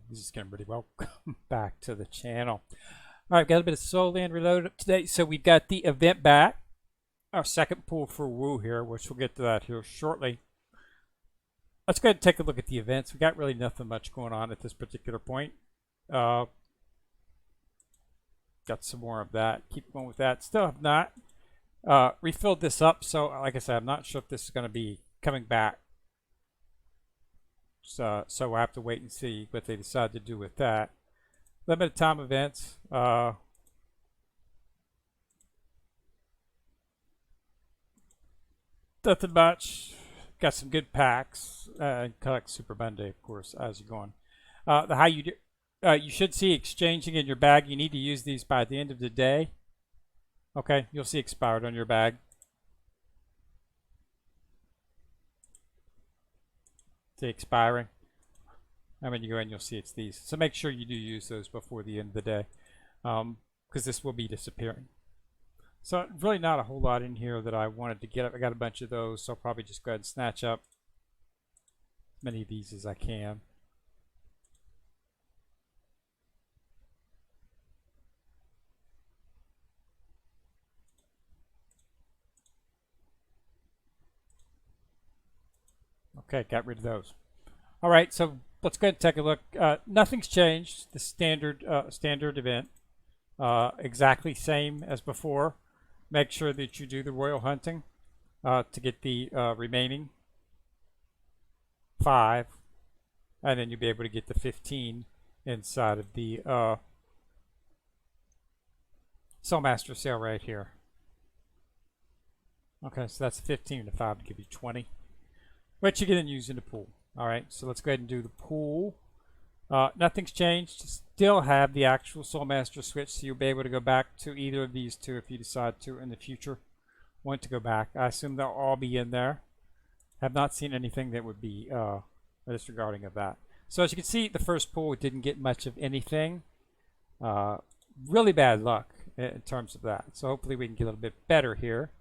This is going pretty well. Back to the channel. All right, got a bit of Soul Land Reloaded up today. So we've got the event back. Our second pool for Woo here, which we'll get to that here shortly. Let's go ahead and take a look at the events. We got really nothing much going on at this particular point. Got some more of that. Keep going with that. Still have not refilled this up. So like I said, I'm not sure if this is going to be coming back. So we'll have to wait and see what they decide to do with that. Limited time events. Nothing much. Got some good packs. Collect Super Monday, of course, as you're going. How you do? You should see exchanging in your bag. You need to use these by the end of the day. Okay, you'll see expired on your bag. See expiring. And when you go in, you'll see it's these. So make sure you do use those before the end of the day, because this will be disappearing. So really not a whole lot in here that I wanted to get up. I got a bunch of those, so I'll probably just go ahead and snatch up as many of these as I can. Okay, got rid of those. All right, so let's go ahead and take a look. Nothing's changed. The standard event, exactly same as before. Make sure that you do the royal hunting to get the remaining 5, and then you'll be able to get the 15 inside of the Soulmaster sale right here. Okay, so that's 15 to 5 to give you 20, which you can use in the pool. All right, so let's go ahead and do the pool. Nothing's changed. Still have the actual Soulmaster switch, so you'll be able to go back to either of these two if you decide to in the future. Want to go back. I assume they'll all be in there. Have not seen anything that would be disregarding of that. So as you can see, the first pool didn't get much of anything. Really bad luck in terms of that. So hopefully we can get a little bit better here.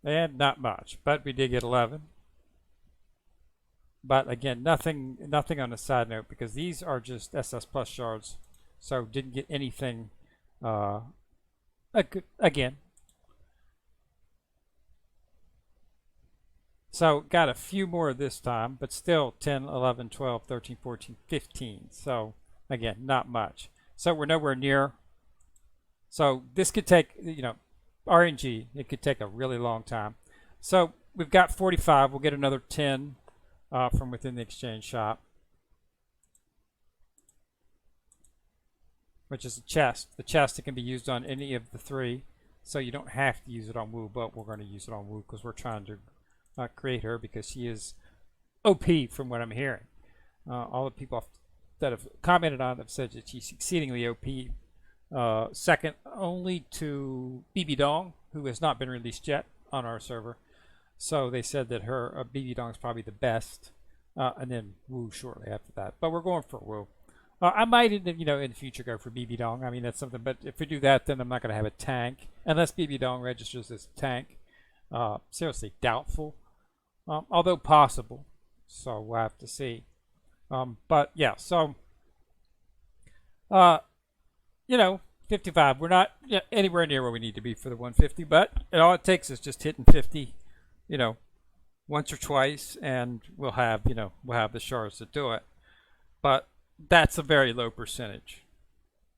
And not much, but we did get 11. But again, nothing on a side note, because these are just SS Plus shards, so didn't get anything again. So got a few more this time, but still 10, 11, 12, 13, 14, 15. So again, not much. So we're nowhere near. So this could take, RNG, it could take a really long time. So we've got 45. We'll get another 10 from within the exchange shop, which is a chest. The chest that can be used on any of the 3, so you don't have to use it on Woo, but we're going to use it on Woo because we're trying to create her, because she is OP from what I'm hearing. All the people that have commented on it have said that she's exceedingly OP. Second only to BB Dong, who has not been released yet on our server. So they said that her BB Dong is probably the best, and then Woo shortly after that. But we're going for Woo. I might, in the future, go for BB Dong. I mean, that's something. But if we do that, then I'm not going to have a tank unless BB Dong registers as a tank. Seriously doubtful, although possible. So we'll have to see. But yeah, so 55. We're not anywhere near where we need to be for the 150, but all it takes is just hitting 50, once or twice, and we'll have the shards to do it. But that's a very low percentage.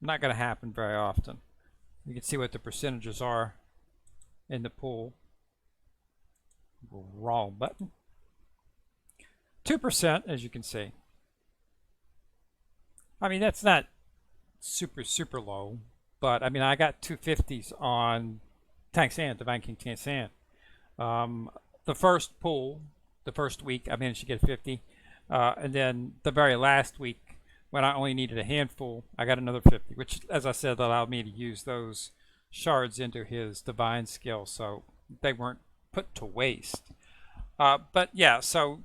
Not going to happen very often. You can see what the percentages are in the pool. Wrong button. 2%, as you can see. I mean, that's not super low, but I mean, I got 250s on Tank Sand, Divine King Tank Sand. The first pool, the first week, I managed to get 50, and then the very last week, when I only needed a handful, I got another 50, which, as I said, allowed me to use those shards into his divine skill, so they weren't put to waste. But yeah, so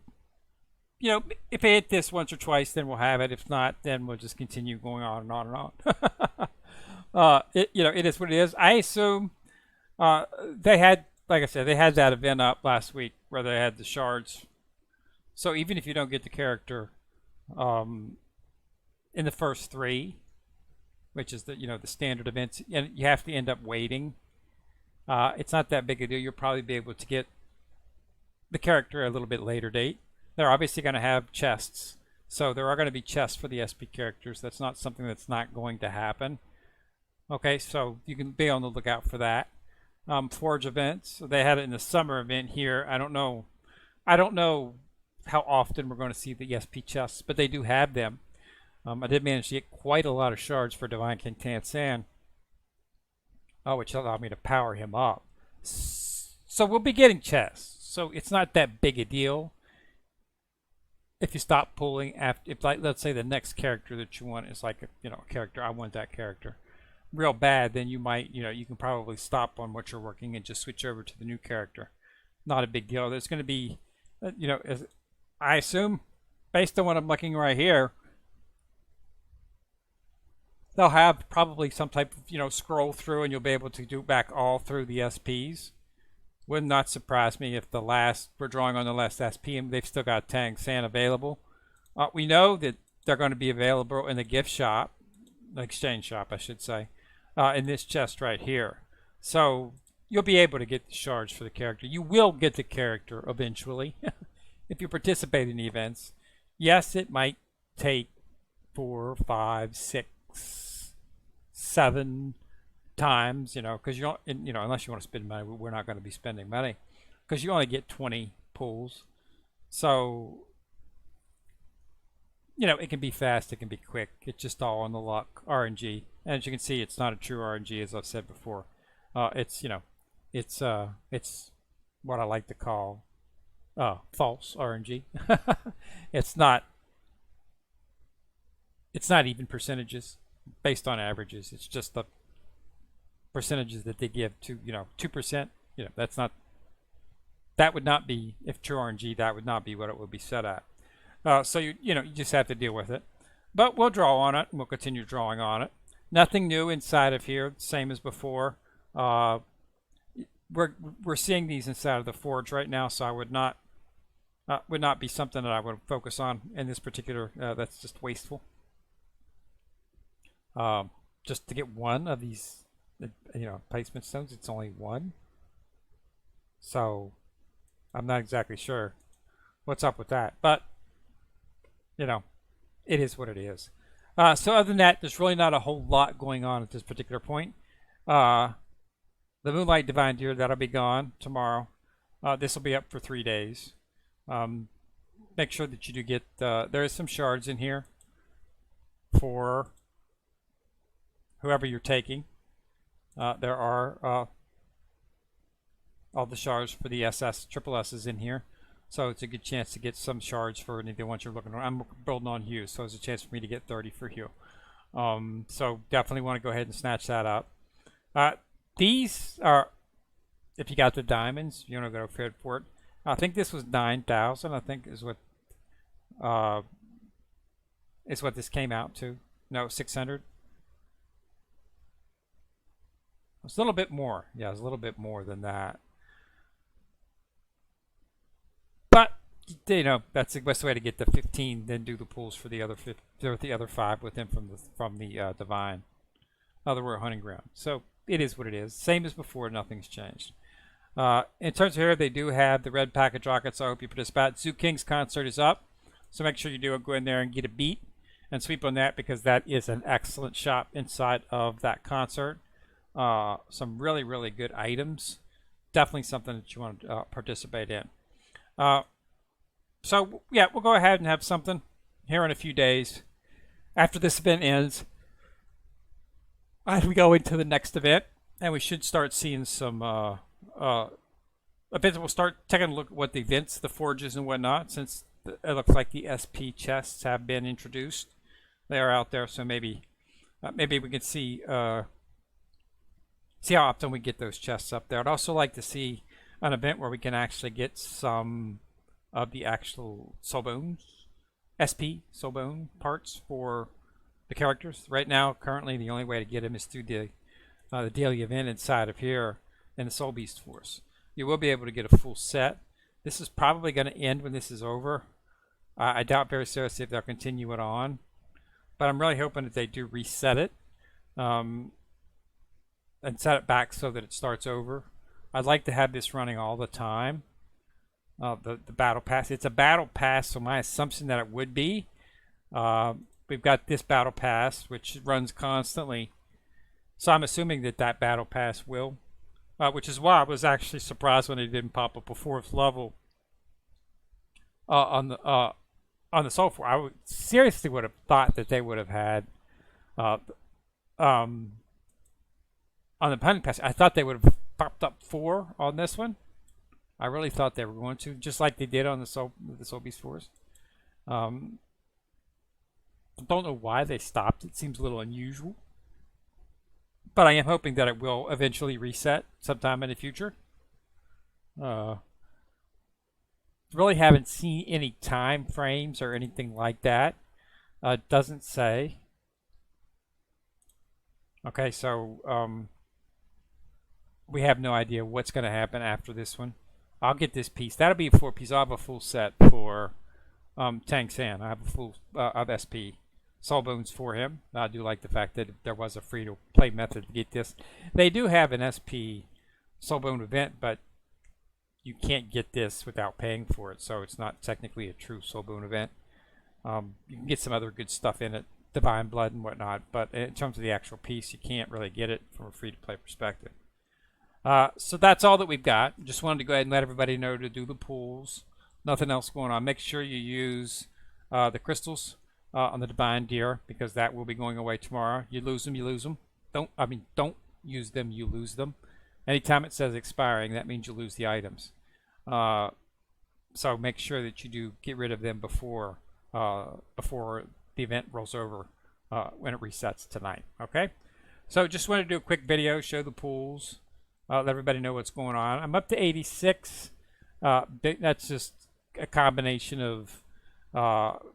if I hit this once or twice, then we'll have it. If not, then we'll just continue going on and on and on. It is what it is. I assume they had, like I said, they had that event up last week where they had the shards So even if you don't get the character um, in the first 3, which is the the standard events, and you have to end up waiting. It's not that big a deal. You'll probably be able to get the character a little bit later date. They're obviously going to have chests, so there are going to be chests for the SP characters. That's not something that's not going to happen. Okay, so you can be on the lookout for that. Forge events. So they had it in the summer event here. I don't know. I don't know how often we're going to see the SP chests, but they do have them. I did manage to get quite a lot of shards for Divine King Tansan, which allowed me to power him up. So we'll be getting chests. So it's not that big a deal. If you stop pulling after, if like let's say the next character that you want is like a character, I want that character real bad, then you might you can probably stop on what you're working and just switch over to the new character. Not a big deal. There's going to be as I assume, based on what I'm looking right here, they'll have probably some type of scroll through, and you'll be able to do back all through the SPs. Would not surprise me if we're drawing on the last SP and they've still got Tang San available. We know that they're going to be available in the gift shop, the exchange shop I should say, in this chest right here. So you'll be able to get the shards for the character. You will get the character eventually if you participate in the events. Yes, it might take 4, 5, 6, 7 times, because you don't, unless you want to spend money, we're not going to be spending money, because you only get 20 pulls. So, it can be fast, it can be quick. It's just all on the luck, RNG. And as you can see, it's not a true RNG, as I've said before. It's what I like to call false RNG. It's not even percentages based on averages. It's just the percentages that they give to 2%. That would not be, if true RNG, that would not be what it would be set at. So you just have to deal with it. But we'll draw on it, and we'll continue drawing on it. Nothing new inside of here, same as before. We're seeing these inside of the forge right now, so I would not be something that I would focus on in this particular. That's just wasteful. Just to get one of these, placement stones, it's only one. So I'm not exactly sure what's up with that, but it is what it is. So other than that, there's really not a whole lot going on at this particular point. The Moonlight Deer, that'll be gone tomorrow. This will be up for 3 days. Make sure that you do get, there is some shards in here for whoever you're taking. There are all the shards for the triple S's in here. So it's a good chance to get some shards for any of the ones you're looking at. I'm building on Hugh, so it's a chance for me to get 30 for Hugh. So definitely want to go ahead and snatch that up. These are, if you got the diamonds, you want to go for it. I think this was 9,000. I think is what this came out to. No, 600. It's a little bit more. Yeah, it's a little bit more than that. But that's the best way to get the 15. Then do the pulls for the other 5 with them from the divine, other hunting ground. So it is what it is. Same as before. Nothing's changed. In terms of here, they do have the red package rockets. I hope you participate. Zoo King's concert is up, so make sure you do go in there and get a beat and sweep on that, because that is an excellent shop inside of that concert. Some really, really good items. Definitely something that you want to participate in. So yeah, we'll go ahead and have something here in a few days after this event ends. As we go into the next event, and we should start seeing some events. We'll start taking a look at what the events, the forges and whatnot, since it looks like the SP chests have been introduced. They are out there, so maybe we can see how often we get those chests up there. I'd also like to see an event where we can actually get some of the actual SP soulbone parts for the characters. Right now, currently, the only way to get them is through the daily event inside of here in the Soul Beast Force. You will be able to get a full set. This is probably going to end when this is over. I doubt very seriously if they'll continue it on, but I'm really hoping that they do reset it and set it back so that it starts over. I'd like to have this running all the time. The battle pass. It's a battle pass, so my assumption that it would be. We've got this battle pass, which runs constantly. So I'm assuming that that battle pass will, which is why I was actually surprised when it didn't pop up a 4th level on the Soul Force. I seriously would have thought that they would have had on the Hunting Pass. I thought they would have popped up 4 on this one. I really thought they were going to, just like they did on the Soul Beast Force. Don't know why they stopped. It seems a little unusual. But I am hoping that it will eventually reset sometime in the future. Really haven't seen any time frames or anything like that. It doesn't say. Okay, so we have no idea what's going to happen after this one. I'll get this piece. That'll be a 4-piece. I'll have a full set for Tang San. I have a full of SP Soul Bones for him. I do like the fact that there was a free-to-play method to get this. They do have an SP Soul Bone event, but you can't get this without paying for it, so it's not technically a true Soul Bone event. You can get some other good stuff in it, Divine Blood and whatnot, but in terms of the actual piece, you can't really get it from a free-to-play perspective. So that's all that we've got. Just wanted to go ahead and let everybody know to do the pulls. Nothing else going on. Make sure you use the crystals on the Divine Deer, because that will be going away tomorrow. You lose them, you lose them. Don't use them, you lose them. Anytime it says expiring, that means you lose the items. So make sure that you do get rid of them before the event rolls over when it resets tonight. Okay? So just wanted to do a quick video, show the pulls. Let everybody know what's going on. I'm up to 86. That's just a combination of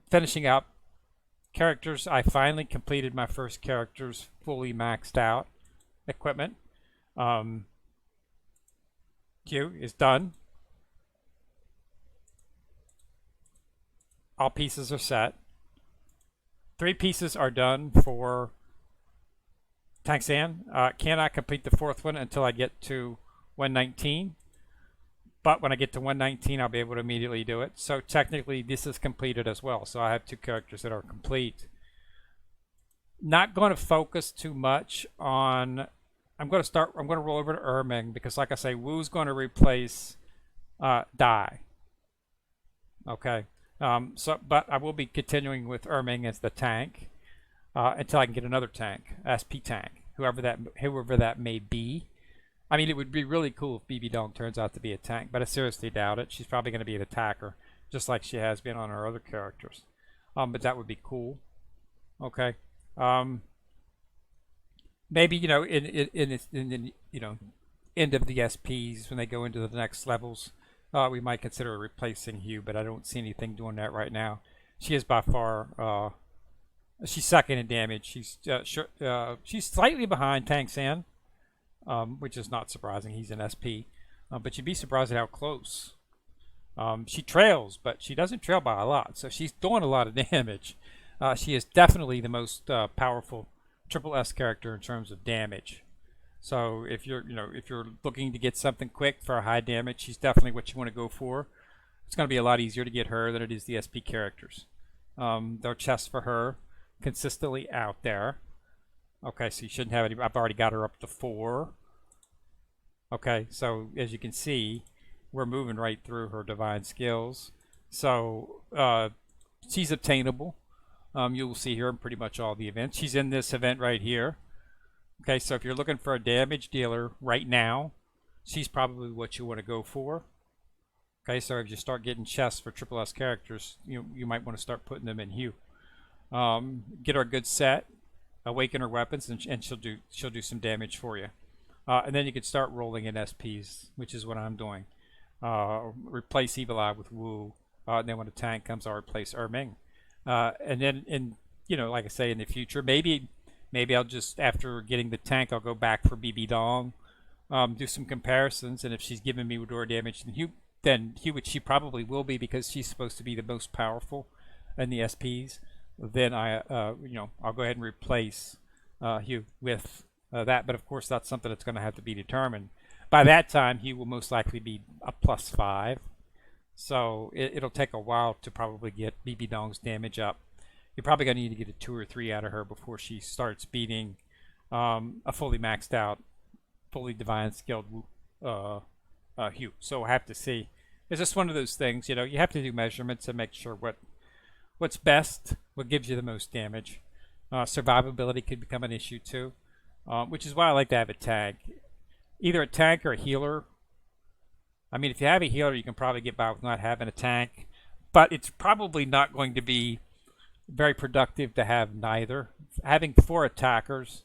finishing up characters. I finally completed my first characters fully maxed out equipment. Q is done. All pieces are set. 3 pieces are done for Tang San. Cannot complete the 4th one until I get to 119. But when I get to 119, I'll be able to immediately do it. So technically, this is completed as well. So I have 2 characters that are complete. Not going to focus too much on. I'm going to roll over to Erming, because, like I say, Wu's going to replace Dai. Okay. But I will be continuing with Erming as the tank. Until I can get another tank, SP tank, whoever that may be. I mean, it would be really cool if BB Dong turns out to be a tank, but I seriously doubt it. She's probably going to be an attacker, just like she has been on her other characters. But that would be cool. Okay. Maybe in the end of the SPs, when they go into the next levels, we might consider replacing Hugh, but I don't see anything doing that right now. She is by far. She's second in damage. She's slightly behind Tang San, which is not surprising. He's an SP. But you'd be surprised at how close. She trails, but she doesn't trail by a lot. So she's doing a lot of damage. She is definitely the most powerful triple S character in terms of damage. So if you're looking to get something quick for a high damage, she's definitely what you want to go for. It's going to be a lot easier to get her than it is the SP characters. There are chests for her consistently out there. Okay, so you shouldn't have any. I've already got her up to 4. Okay, so as you can see, we're moving right through her divine skills. So she's obtainable. You'll see her in pretty much all the events. She's in this event right here. Okay, so if you're looking for a damage dealer right now, she's probably what you want to go for. Okay, so if you start getting chests for triple S characters, you might want to start putting them in Hue. Get her a good set, awaken her weapons, and she'll do some damage for you. And then you can start rolling in SPs, which is what I'm doing. Replace Evil Eye with Wu. And then when the tank comes, I'll replace Erming. And then, like I say, in the future, maybe I'll just, after getting the tank, I'll go back for BB Dong, do some comparisons, and if she's giving me door damage, then than Hugh, which she probably will be because she's supposed to be the most powerful in the SPs, then I'll go ahead and replace Hugh with that. But of course, that's something that's going to have to be determined. By that time, Hugh will most likely be a +5. So it'll take a while to probably get BB Dong's damage up. You're probably going to need to get a 2 or 3 out of her before she starts beating a fully maxed out, fully divine skilled Hugh. So we'll have to see. It's just one of those things, you have to do measurements and make sure what's best, what gives you the most damage. Survivability could become an issue too, which is why I like to have a tank. Either a tank or a healer. I mean, if you have a healer, you can probably get by with not having a tank, but it's probably not going to be very productive to have neither. Having 4 attackers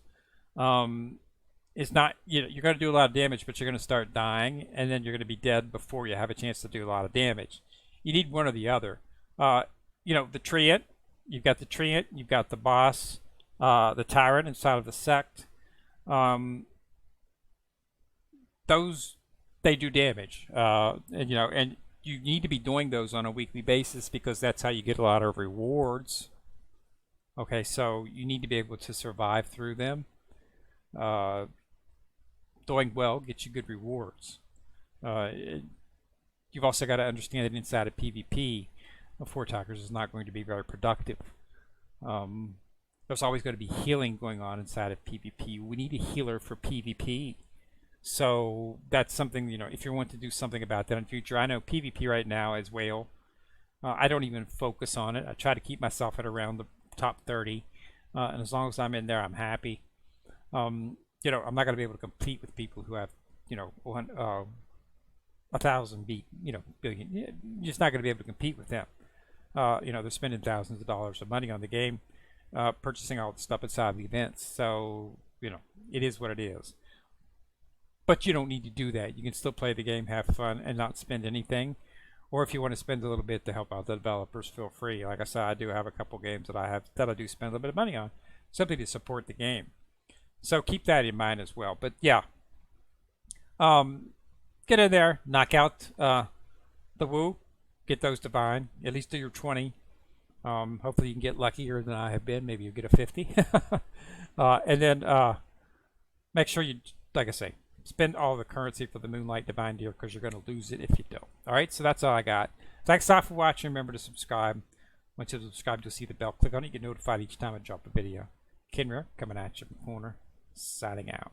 is not, you're going to do a lot of damage, but you're going to start dying, and then you're going to be dead before you have a chance to do a lot of damage. You need one or the other. The Treant, you've got the Treant, you've got the boss, the Tyrant inside of the sect. Those, they do damage, and you need to be doing those on a weekly basis because that's how you get a lot of rewards. Okay, so you need to be able to survive through them. Doing well gets you good rewards. You've also got to understand that inside of PvP, 4 attackers is not going to be very productive. There's always going to be healing going on inside of PvP. We need a healer for PvP. So that's something, if you want to do something about that in future. I know PvP right now is whale. I don't even focus on it. I try to keep myself at around the top 30. And as long as I'm in there, I'm happy. I'm not going to be able to compete with people who have, 1,000 billion. You're just not going to be able to compete with them. They're spending thousands of dollars of money on the game, purchasing all the stuff inside the events. So, it is what it is. But you don't need to do that. You can still play the game, have fun, and not spend anything. Or if you want to spend a little bit to help out the developers, feel free. Like I said, I do have a couple games that I do spend a little bit of money on, simply to support the game. So keep that in mind as well. But yeah, get in there, knock out the Wu, get those divine. At least do your 20. Hopefully you can get luckier than I have been. Maybe you get a 50. And then make sure you, like I say, spend all the currency for the Moonlight Divine Deer because you're going to lose it if you don't. Alright, so that's all I got. Thanks a lot for watching. Remember to subscribe. Once you subscribe, you'll see the bell. Click on it. You get notified each time I drop a video. Kenra coming at you from the corner. Signing out.